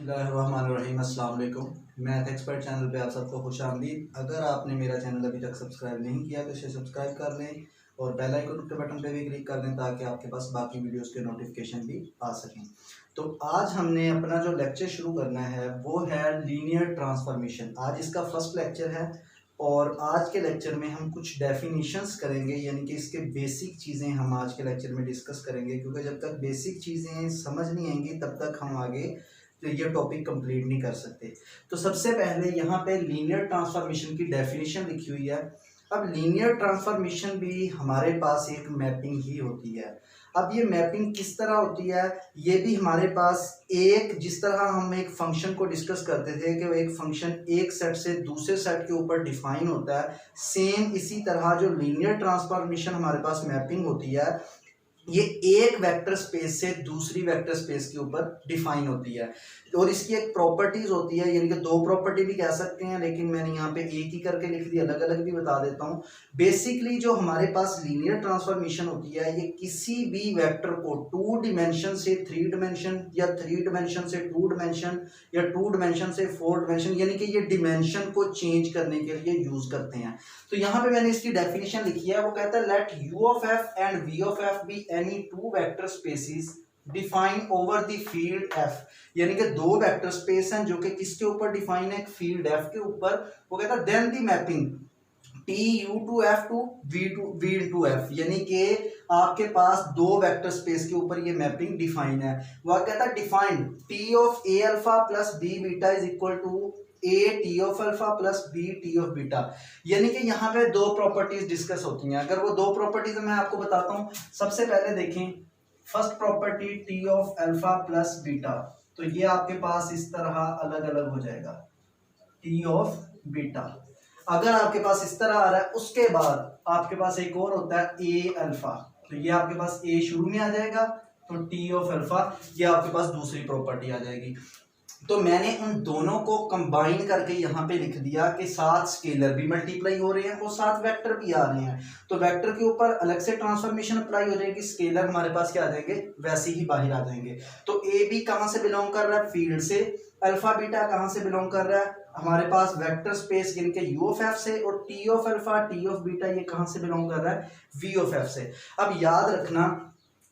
बिस्मिल्लाहिर्रहमानिर्रहीम। अस्सलाम वालेकुम। मैथ एक्सपर्ट चैनल पे आप सबको खुश आमदीद। अगर आपने मेरा चैनल अभी तक सब्सक्राइब नहीं किया तो इसे सब्सक्राइब कर लें और बेल आइकन के बटन पे भी क्लिक कर दें ताकि आपके पास बाकी वीडियोस के नोटिफिकेशन भी आ सकें। तो आज हमने अपना जो लेक्चर शुरू करना है वो है लीनियर ट्रांसफॉर्मेशन। आज इसका फर्स्ट लेक्चर है और आज के लेक्चर में हम कुछ डेफिनेशंस करेंगे, यानी कि इसके बेसिक चीज़ें हम आज के लेक्चर में डिस्कस करेंगे, क्योंकि जब तक बेसिक चीज़ें समझ नहीं आएंगी तब तक हम आगे तो ये टॉपिक कंप्लीट नहीं कर सकते। तो सबसे पहले यहाँ पे लीनियर ट्रांसफॉर्मेशन की डेफिनेशन लिखी हुई है। अब लीनियर ट्रांसफॉर्मेशन भी हमारे पास एक मैपिंग ही होती है। अब ये मैपिंग किस तरह होती है, ये भी हमारे पास एक, जिस तरह हम एक फंक्शन को डिस्कस करते थे कि वो एक फंक्शन एक सेट से दूसरे सेट के ऊपर डिफाइन होता है, सेम इसी तरह जो लीनियर ट्रांसफॉर्मेशन हमारे पास मैपिंग होती है ये एक वेक्टर स्पेस से दूसरी वेक्टर स्पेस के ऊपर डिफाइन होती है। और इसकी एक प्रॉपर्टीज होती है, यानी कि दो प्रॉपर्टी भी कह सकते हैं, लेकिन मैंने यहाँ पे एक ही करके लिख दी, अलग अलग भी बता देता हूँ। बेसिकली जो हमारे पास लीनियर ट्रांसफॉर्मेशन होती है ये किसी भी वेक्टर को 2 डिमेंशन से 3 डिमेंशन या 3 डिमेंशन से 2 डिमेंशन या 2 डिमेंशन से 4 डिमेंशन, यानी कि ये डिमेंशन को चेंज करने के लिए यूज करते हैं। तो यहाँ पे मैंने इसकी डेफिनेशन लिखी है, वो कहता है let u of f and v of f be any 2 vector spaces define over the field f, यानी कि 2 वेक्टर स्पेस हैं जो कि किसके ऊपर डिफाइन है, फील्ड f के ऊपर। वो कहता है then the mapping tu to f to v to f, यानी कि आपके पास 2 वेक्टर स्पेस के ऊपर ये मैपिंग डिफाइन है। वह कहता है define t of a alpha plus b beta is equal to a t of alpha plus b t of beta, यानी कि यहाँ पे 2 प्रॉपर्टीज डिस्कस होती हैं। अगर वो 2 प्रॉपर्टीज मैं आपको बताता हूँ। सबसे पहले देखें first property t of alpha plus beta, तो ये आपके पास इस तरह अलग अलग हो जाएगा t ऑफ बीटा। अगर आपके पास इस तरह आ रहा है, उसके बाद आपके पास एक और होता है a अल्फा, तो ये आपके पास a शुरू में आ जाएगा, तो t ऑफ अल्फा ये आपके पास दूसरी प्रॉपर्टी आ जाएगी। तो मैंने उन दोनों को कंबाइन करके यहाँ पे लिख दिया कि 7 स्केलर भी मल्टीप्लाई हो रहे हैं और 7 वेक्टर भी आ रहे हैं, तो वेक्टर के ऊपर अलग से ट्रांसफॉर्मेशन अप्लाई हो जाएगी, स्केलर हमारे पास क्या आ जाएंगे, वैसे ही बाहर आ जाएंगे। तो ए बी कहाँ से बिलोंग कर रहा है, फील्ड से। अल्फा बीटा कहाँ से बिलोंग कर रहा है, हमारे पास वेक्टर स्पेस यानी कि यू ऑफ एफ से। और T of alpha T of beta ये कहाँ से बिलोंग कर रहा है, वी ऑफ एफ से। अब याद रखना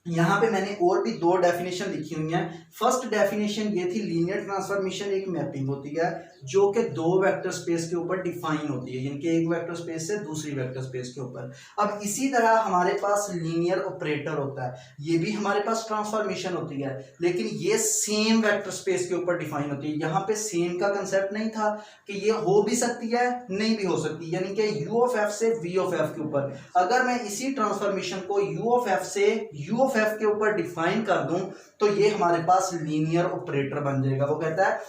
यहाँ पे मैंने और भी 2 डेफिनेशन लिखी हुई हैं। फर्स्ट डेफिनेशन ये थी लीनियर ट्रांसफॉर्मेशन एक मैपिंग होती है जो कि 2 वेक्टर स्पेस के ऊपर डिफाइन होती है, यानी कि एक वेक्टर स्पेस से दूसरी वेक्टर स्पेस के ऊपर। अब इसी तरह हमारे पास लीनियर ऑपरेटर होता है, ये भी हमारे पास ट्रांसफॉर्मेशन होती है, लेकिन ये सेम वेक्टर स्पेस के ऊपर डिफाइन होती है। यहाँ पे सेम का कंसेप्ट नहीं था कि ये हो भी सकती है नहीं भी हो सकती, यानी कि u ऑफ f से v ऑफ f के ऊपर। अगर मैं इसी ट्रांसफॉर्मेशन को u ऑफ f से u ऑफ f के ऊपर डिफाइन कर दूं तो ये हमारे पास लीनियर ऑपरेटर बन जाएगा। वो कहता है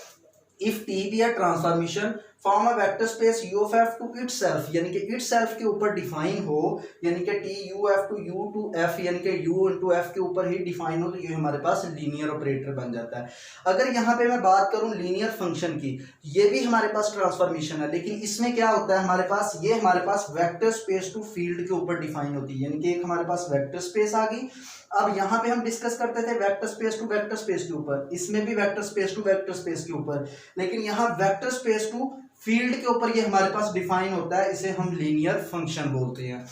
if t be a transformation form a vector space u of f to itself, यानी कि इटसेल्फ के ऊपर डिफाइन हो, यानी कि t u f to u to f, यानी कि u इनटू f के ऊपर ही डिफाइन हो, तो ये हमारे पास लीनियर ऑपरेटर बन जाता है। अगर यहाँ पे मैं बात करूँ लीनियर फंक्शन की, ये भी हमारे पास ट्रांसफॉर्मेशन है, लेकिन इसमें क्या होता है हमारे पास, ये हमारे पास वेक्टर स्पेस टू फील्ड के ऊपर डिफाइन होती है, यानी कि एक हमारे पास वेक्टर स्पेस आ गई। अब यहाँ पे हम डिस्कस करते थे vector space to vector space के ऊपर, इसमें भी vector space to vector space के ऊपर, लेकिन यहाँ वेक्टर स्पेस टू फील्ड के ऊपर ये हमारे पास डिफाइन होता है, इसे हम लीनियर फंक्शन बोलते हैं।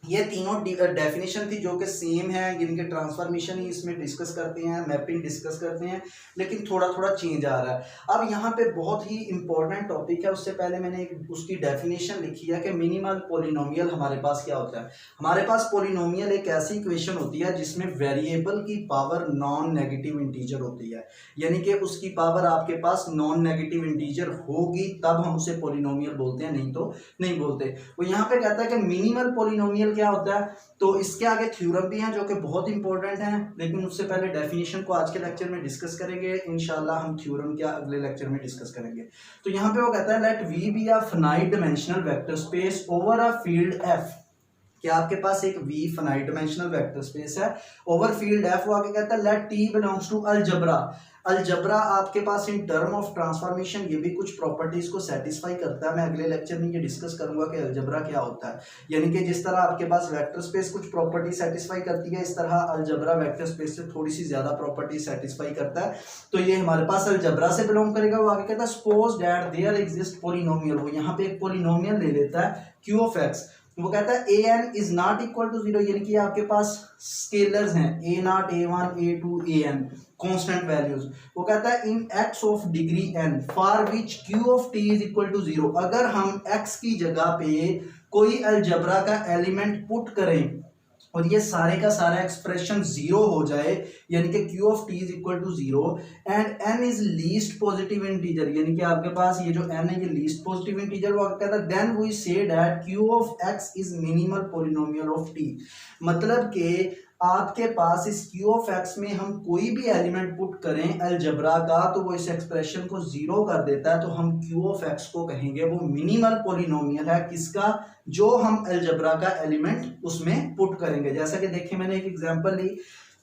ये तीनों डेफिनेशन थी जो कि सेम है, जिनके ट्रांसफॉर्मेशन ही इसमें डिस्कस करते हैं, मैपिंग डिस्कस करते हैं, लेकिन थोड़ा थोड़ा चेंज आ रहा है। अब यहाँ पे बहुत ही इंपॉर्टेंट टॉपिक है, उससे पहले मैंने एक उसकी डेफिनेशन लिखी है कि मिनिमल पॉलिनोमियल हमारे पास क्या होता है। हमारे पास पॉलिनोमियल एक ऐसी इक्वेशन होती है जिसमें वेरिएबल की पावर नॉन नेगेटिव इंटीजर होती है, यानी कि उसकी पावर आपके पास नॉन नेगेटिव इंटीजर होगी तब हम उसे पॉलिनोमियल बोलते हैं, नहीं तो नहीं बोलते। वो यहाँ पे कहता है कि मिनिमल पॉलिनोमियल क्या होता है, तो इसके आगे थ्योरम भी हैं जो कि बहुत इंपॉर्टेंट हैं, लेकिन उससे पहले डेफिनेशन को आज के लेक्चर में डिस्कस करेंगे। इंशाल्लाह हम थ्योरम क्या अगले लेक्चर में डिस्कस करेंगे। तो यहाँ पे वो कहता है let V be a finite dimensional vector space over a field F, कि आपके पास एक v finite dimensional vector space है ओवर फील्ड f। वो आगे कहता है let t belongs to algebra algebra आपके पास इन टर्म ऑफ ट्रांसफॉर्मेशन ये भी कुछ प्रॉपर्टीज को सेटिस्फाई करता है। मैं अगले लेक्चर में ये डिस्कस करूंगा कि अलजबरा क्या होता है। यानी कि जिस तरह आपके पास वेक्टर स्पेस कुछ प्रॉपर्टी सेटिस्फाई करती है, इस तरह अलजबरा वेक्टर स्पेस से थोड़ी सी ज्यादा प्रॉपर्टी सेटिस्फाई करता है। तो ये हमारे पास अलजबरा से बिलोंग करेगा। वो आगे कहता है suppose that there exist polynomial. वो यहाँ पे एक पॉलिनोमियल ले लेता है क्यू ऑफ एक्स। वो कहता है a n is not equal to 0, यानी कि आपके पास स्केलर्स हैं a naught, A1, A2, AN, constant values. वो कहता है in x of degree n for which q of t is equal to 0। अगर हम x की जगह पे कोई अलजबरा का एलिमेंट पुट करें और ये सारे का सारा एक्सप्रेशन 0 हो जाए, यानी कि q of t is equal to 0 and n is least positive integer, यानी कि आपके पास ये जो n है ये लीस्ट पॉजिटिव इंटीजर, वो कहता है then we say that q of x is minimal polynomial of t। मतलब कि आपके पास इस q ऑफ x में हम कोई भी एलिमेंट पुट करें अलजबरा का तो वो इस एक्सप्रेशन को 0 कर देता है। तो हम q ऑफ x को कहेंगे वो मिनिमल पॉलिनोमियल है, किसका, जो हम अलजबरा का एलिमेंट उसमें पुट करेंगे। जैसा कि देखिए मैंने एक एग्जांपल ली,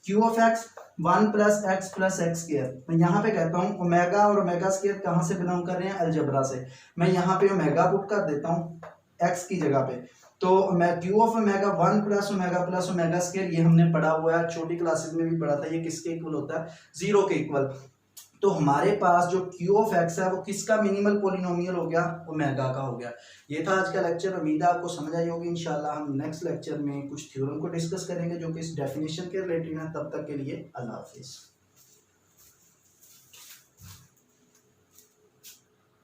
q of x 1 plus x plus x square. मैं यहाँ पे कहता हूँ ओमेगा और ओमेगा स्क्वायर कहाँ से बिलोंग कर रहे हैं, अलजबरा से। मैं यहाँ पे ओमेगा पुट कर देता हूँ x की जगह पे, तो मैं q of omega 1 plus omega square, ये हमने पढ़ा हुआ है, छोटी क्लासेस में भी पढ़ा था, ये किसके इक्वल होता है, 0 के इक्वल। तो हमारे पास जो q ऑफ x है वो किसका मिनिमल पॉलिनोमियल हो गया, ओमेगा का हो गया। ये था आज का लेक्चर, उम्मीद है आपको समझ आई होगी। इंशाल्लाह हम नेक्स्ट लेक्चर में कुछ थ्योरम को डिस्कस करेंगे जो कि इस डेफिनेशन के रिलेटेड है। तब तक के लिए अल्लाह हाफिज़।